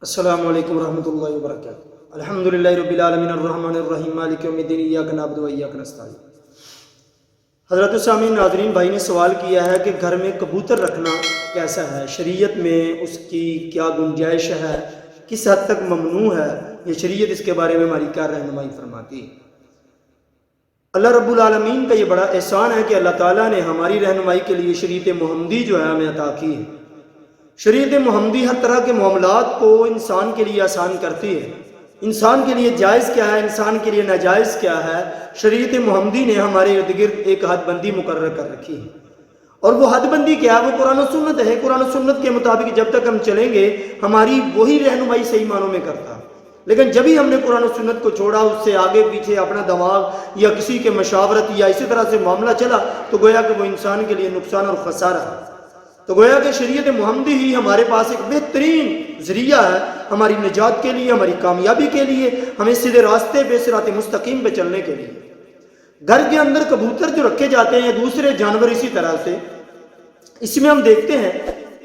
السلام علیکم ورحمۃ اللہ وبرکاتہ۔ الحمدللہ رب العالمین الرحمن الرحیم مالک یوم الدین ایاک نعبد و ایاک نستعین۔ حضرت السامعین ناظرین، بھائی نے سوال کیا ہے کہ گھر میں کبوتر رکھنا کیسا ہے، شریعت میں اس کی کیا گنجائش ہے، کس حد تک ممنوع ہے، یہ شریعت اس کے بارے میں ہماری کیا رہنمائی فرماتی ہے۔ اللہ رب العالمین کا یہ بڑا احسان ہے کہ اللہ تعالیٰ نے ہماری رہنمائی کے لیے شریعت محمدی جو ہے ہمیں عطا کی ہے۔ شریعت محمدی ہر طرح کے معاملات کو انسان کے لیے آسان کرتی ہے۔ انسان کے لیے جائز کیا ہے، انسان کے لیے ناجائز کیا ہے، شریعت محمدی نے ہمارے ارد گرد ایک حد بندی مقرر کر رکھی ہے۔ اور وہ حد بندی کیا ہے؟ وہ قرآن و سنت ہے۔ قرآن و سنت کے مطابق جب تک ہم چلیں گے ہماری وہی رہنمائی صحیح معنوں میں کرتا ہے، لیکن جبھی ہم نے قرآن و سنت کو چھوڑا، اس سے آگے پیچھے اپنا دماغ یا کسی کے مشاورت یا اسی طرح سے معاملہ چلا، تو گویا کہ وہ انسان کے لیے نقصان اور خسارہ ہے۔ تو گویا کہ شریعت محمدی ہی ہمارے پاس ایک بہترین ذریعہ ہے ہماری نجات کے لیے، ہماری کامیابی کے لیے، ہمیں سیدھے راستے پہ، صراط مستقیم پہ چلنے کے لیے۔ گھر کے اندر کبوتر جو رکھے جاتے ہیں، دوسرے جانور اسی طرح سے، اس میں ہم دیکھتے ہیں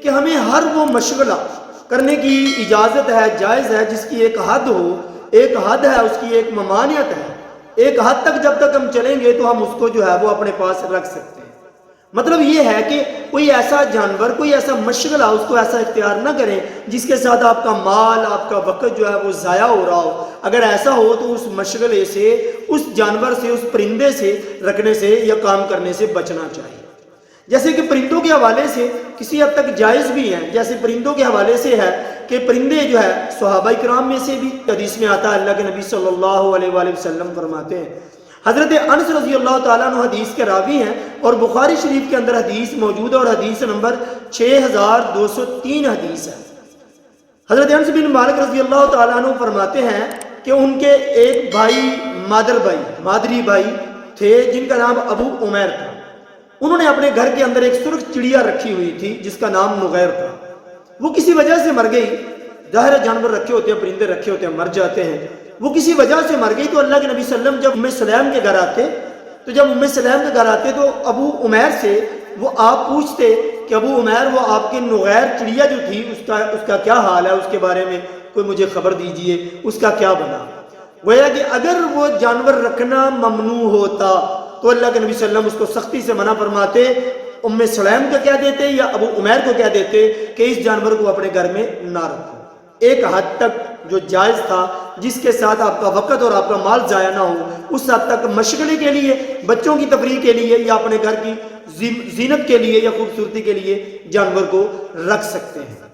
کہ ہمیں ہر وہ مشغلہ کرنے کی اجازت ہے، جائز ہے، جس کی ایک حد ہو، ایک حد ہے، اس کی ایک ممانعت ہے۔ ایک حد تک جب تک ہم چلیں گے تو ہم اس کو جو ہے وہ اپنے پاس رکھ سکتے ہیں۔ مطلب یہ ہے کہ کوئی ایسا جانور، کوئی ایسا مشغلہ، اس کو ایسا اختیار نہ کریں جس کے ساتھ آپ کا مال، آپ کا وقت جو ہے وہ ضائع ہو رہا ہو۔ اگر ایسا ہو تو اس مشغلے سے، اس جانور سے، اس پرندے سے رکھنے سے یا کام کرنے سے بچنا چاہیے۔ جیسے کہ پرندوں کے حوالے سے کسی حد تک جائز بھی ہیں، جیسے پرندوں کے حوالے سے ہے کہ پرندے جو ہے صحابہ کرام میں سے بھی حدیث میں آتا ہے، اللہ کے نبی صلی اللہ علیہ وآلہ وسلم فرماتے ہیں، حضرت انس رضی اللہ تعالیٰ عنہ حدیث کے راوی ہیں اور بخاری شریف کے اندر حدیث موجود ہے اور حدیث نمبر 6203 حدیث ہے۔ حضرت انس بن مالک رضی اللہ تعالیٰ عنہ فرماتے ہیں کہ ان کے ایک بھائی، مادری بھائی تھے جن کا نام ابو عمیر تھا۔ انہوں نے اپنے گھر کے اندر ایک سرخ چڑیا رکھی ہوئی تھی جس کا نام نغیر تھا۔ وہ کسی وجہ سے مر گئی۔ ظاہر جانور رکھے ہوتے ہیں، پرندے رکھے ہوتے ہیں، مر جاتے ہیں۔ وہ کسی وجہ سے مر گئی تو اللہ کے نبی صلی اللہ علیہ وسلم جب ام سلیم کے گھر آتے، تو ابو عمیر سے وہ آپ پوچھتے کہ ابو عمیر، وہ آپ کے نغیر چڑیا جو تھی اس کا کیا حال ہے، اس کے بارے میں کوئی مجھے خبر دیجئے، اس کا کیا بنا۔ گویا کہ اگر وہ جانور رکھنا ممنوع ہوتا تو اللہ کے نبی صلی اللہ علیہ وسلم اس کو سختی سے منع فرماتے، ام سلیم کو کہہ دیتے یا ابو عمیر کو کہہ دیتے کہ اس جانور کو اپنے گھر میں نہ رکھو۔ ایک حد تک جو جائز تھا، جس کے ساتھ آپ کا وقت اور آپ کا مال ضائع نہ ہو، اس حد تک مشغلے کے لیے، بچوں کی تفریح کے لیے یا اپنے گھر کی زینت کے لیے یا خوبصورتی کے لیے جانور کو رکھ سکتے ہیں۔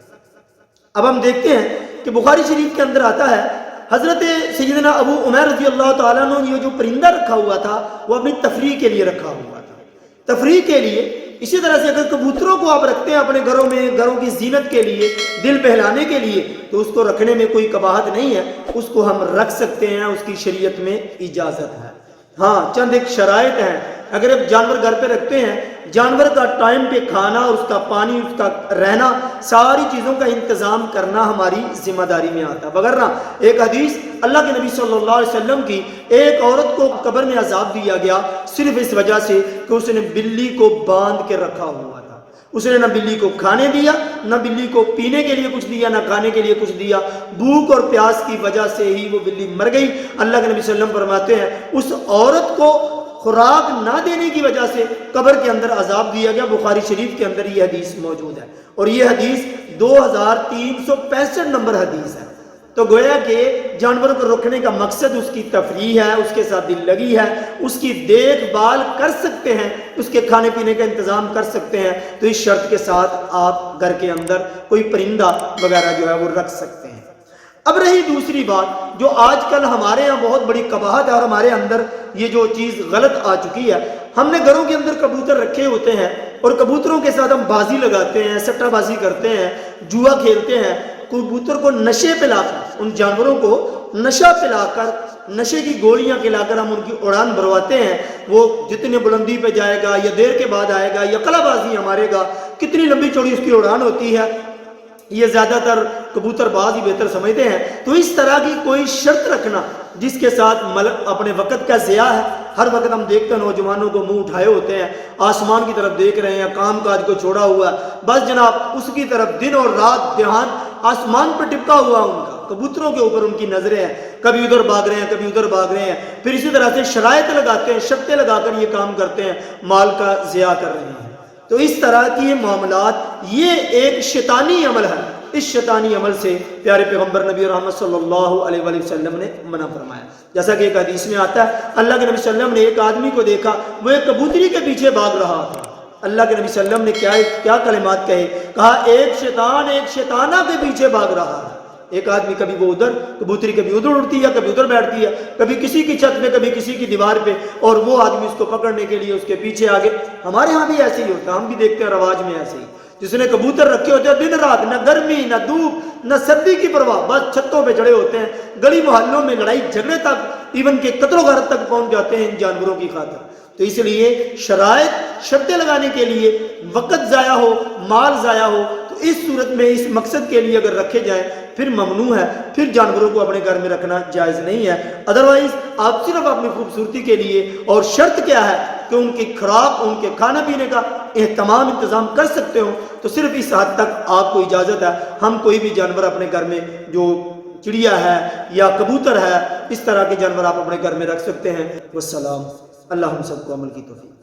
اب ہم دیکھتے ہیں کہ بخاری شریف کے اندر آتا ہے، حضرت سیدنا ابو عمیر رضی اللہ تعالیٰ عنہ یہ جو پرندہ رکھا ہوا تھا وہ اپنی تفریح کے لیے رکھا ہوا تھا، تفریح کے لیے۔ اسی طرح سے اگر کبوتروں کو آپ رکھتے ہیں اپنے گھروں میں، گھروں کی زینت کے لیے، دل بہلانے کے لیے، تو اس کو رکھنے میں کوئی قباحت نہیں ہے، اس کو ہم رکھ سکتے ہیں، اس کی شریعت میں اجازت ہے۔ ہاں، چند ایک شرائط ہیں۔ اگر آپ جانور گھر پہ رکھتے ہیں، جانور کا ٹائم پہ کھانا، اس کا پانی، اس کا رہنا، ساری چیزوں کا انتظام کرنا ہماری ذمہ داری میں آتا ہے۔ وغیرہ ایک حدیث اللہ کے نبی صلی اللہ علیہ وسلم کی، ایک عورت کو قبر میں عذاب دیا گیا صرف اس وجہ سے کہ اس نے بلی کو باندھ کے رکھا ہوا تھا۔ اس نے نہ بلی کو کھانے دیا، نہ بلی کو پینے کے لیے کچھ دیا، نہ کھانے کے لیے کچھ دیا۔ بھوک اور پیاس کی وجہ سے ہی وہ بلی مر گئی۔ اللہ کے نبی صلی اللہ علیہ وسلم فرماتے ہیں اس عورت کو خوراک نہ دینے کی وجہ سے قبر کے اندر عذاب دیا گیا۔ بخاری شریف کے اندر یہ حدیث موجود ہے اور یہ حدیث 2365 نمبر حدیث ہے۔ تو گویا کہ جانور کو رکھنے کا مقصد اس کی تفریح ہے، اس کے ساتھ دل لگی ہے، اس کی دیکھ بھال کر سکتے ہیں، اس کے کھانے پینے کا انتظام کر سکتے ہیں، تو اس شرط کے ساتھ آپ گھر کے اندر کوئی پرندہ وغیرہ جو ہے وہ رکھ سکتے ہیں۔ اب رہی دوسری بات جو آج کل ہمارے ہاں بہت بڑی قباحت ہے اور ہمارے اندر یہ جو چیز غلط آ چکی ہے، ہم نے گھروں کے اندر کبوتر رکھے ہوتے ہیں اور کبوتروں کے ساتھ ہم بازی لگاتے ہیں، سٹہ بازی کرتے ہیں، جوا کھیلتے ہیں۔ کبوتر کو نشے پلا کر، ان جانوروں کو نشہ پلا کر، نشے کی گولیاں کھلا کر ہم ان کی اڑان بھرواتے ہیں۔ وہ جتنے بلندی پہ جائے گا یا دیر کے بعد آئے گا یا قلع بازی مارے گا، کتنی لمبی چوڑی اس کی اڑان ہوتی ہے، یہ زیادہ تر کبوتر باز ہی بہتر سمجھتے ہیں۔ تو اس طرح کی کوئی شرط رکھنا جس کے ساتھ اپنے وقت کا ضیاع ہے۔ ہر وقت ہم دیکھتے ہیں نوجوانوں کو منہ اٹھائے ہوتے ہیں، آسمان کی طرف دیکھ رہے ہیں، کام کاج کو چھوڑا ہوا ہے، بس جناب اس کی طرف دن اور رات دھیان آسمان پر ٹپکا ہوا ان کا، کبوتروں کے اوپر ان کی نظریں ہیں، کبھی ادھر بھاگ رہے ہیں کبھی ادھر بھاگ رہے ہیں، پھر اسی طرح سے شرائط لگاتے ہیں، شرطیں لگا کر یہ کام کرتے ہیں، مال کا ضیاع کر رہے ہیں۔ تو اس طرح کی یہ معاملات، یہ ایک شیطانی عمل ہے، اس شیطانی عمل سے پیارے پیغمبر نبی رحمت صلی اللہ علیہ وآلہ وسلم نے منع فرمایا۔ جیسا کہ ایک حدیث میں آتا ہے، اللہ کے نبی صلی اللہ علیہ وسلم نے ایک آدمی کو دیکھا، وہ ایک کبوتری کے پیچھے بھاگ رہا تھا۔ اللہ کے نبی صلی اللہ علیہ وسلم نے کیا کلمات کہے، کہا ایک شیطان ایک شیطانہ کے پیچھے بھاگ رہا ہے۔ ایک آدمی کبھی وہ ادھر، کبوتری کبھی ادھر اڑتی ہے کبھی ادھر بیٹھتی ہے، کبھی کسی کی چھت پہ کبھی کسی کی دیوار پہ، اور وہ آدمی اس کو پکڑنے کے لیے اس کے پیچھے آگے۔ ہمارے ہاں بھی ایسے ہی ہوتا ہے، ہم بھی دیکھتے ہیں رواج میں ایسے ہی، جس نے کبوتر رکھے ہوتے ہیں دن رات، نہ گرمی نہ دھوپ نہ سردی کی پرواہ، بس چھتوں پہ چڑھے ہوتے ہیں، گلی محلوں میں لڑائی جھگڑے تک، ایون کہ قتل و غارت تک پہنچ جاتے ہیں ان جانوروں کی خاطر۔ تو اس لیے شرائط، شرطیں لگانے کے لیے وقت ضائع ہو، مال ضائع ہو، تو اس صورت میں اس مقصد کے لیے اگر رکھے جائیں پھر ممنوع ہے، پھر جانوروں کو اپنے گھر میں رکھنا جائز نہیں ہے۔ ادروائز آپ صرف اپنی خوبصورتی کے لیے، اور شرط کیا ہے کہ ان کی خوراک، ان کے کھانا پینے کا تمام انتظام کر سکتے ہو، تو صرف اس حد تک آپ کو اجازت ہے۔ ہم کوئی بھی جانور اپنے گھر میں، جو چڑیا ہے یا کبوتر ہے، اس طرح کے جانور آپ اپنے گھر میں رکھ سکتے ہیں۔ والسلام، اللہ ہم سب کو عمل کی توفیق۔